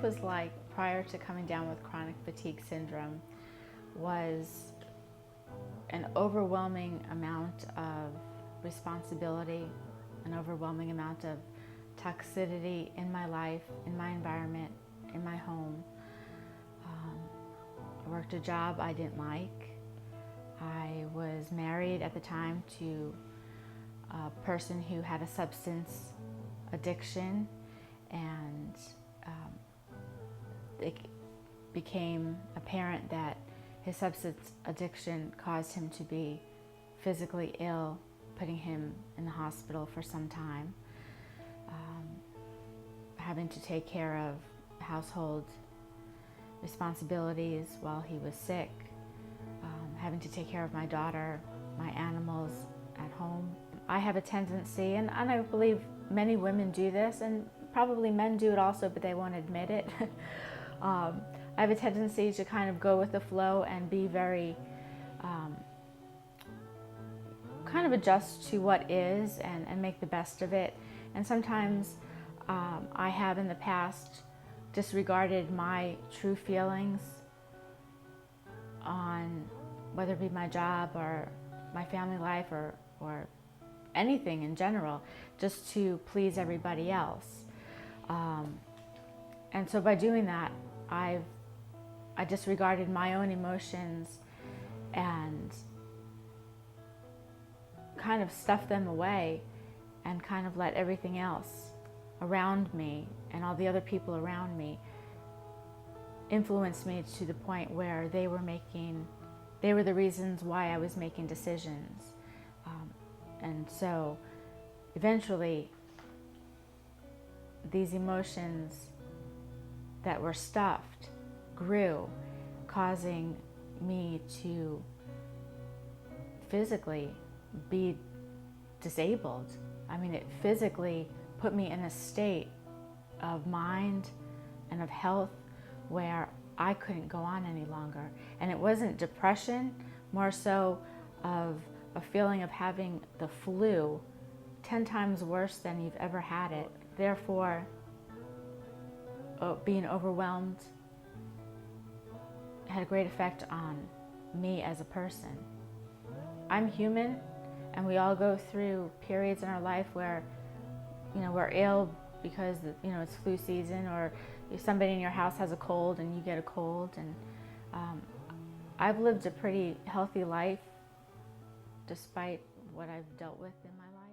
life was like prior to coming down with chronic fatigue syndrome was an overwhelming amount of responsibility, an overwhelming amount of toxicity in my life, in my environment, in my home. I worked a job I didn't like. I was married at the time to a person who had a substance addiction, and it became apparent that his substance addiction caused him to be physically ill, putting him in the hospital for some time, having to take care of household responsibilities while he was sick, having to take care of my daughter, my animals at home. I have a tendency, and I believe many women do this, and probably men do it also, but they won't admit it. I have a tendency to kind of go with the flow and be very, kind of adjust to what is and make the best of it. And sometimes I have in the past disregarded my true feelings on whether it be my job or my family life or anything in general, just to please everybody else. And so by doing that, I disregarded my own emotions and kind of stuffed them away and kind of let everything else around me and all the other people around me influenced me to the point where they were the reasons why I was making decisions. And so eventually these emotions that were stuffed grew, causing me to physically be disabled. I mean, it physically put me in a state of mind and of health where I couldn't go on any longer. And it wasn't depression, more so of a feeling of having the flu 10 times worse than you've ever had it. Therefore, being overwhelmed had a great effect on me as a person. I'm human, and we all go through periods in our life where, we're ill because, it's flu season, or if somebody in your house has a cold and you get a cold. And I've lived a pretty healthy life despite what I've dealt with in my life.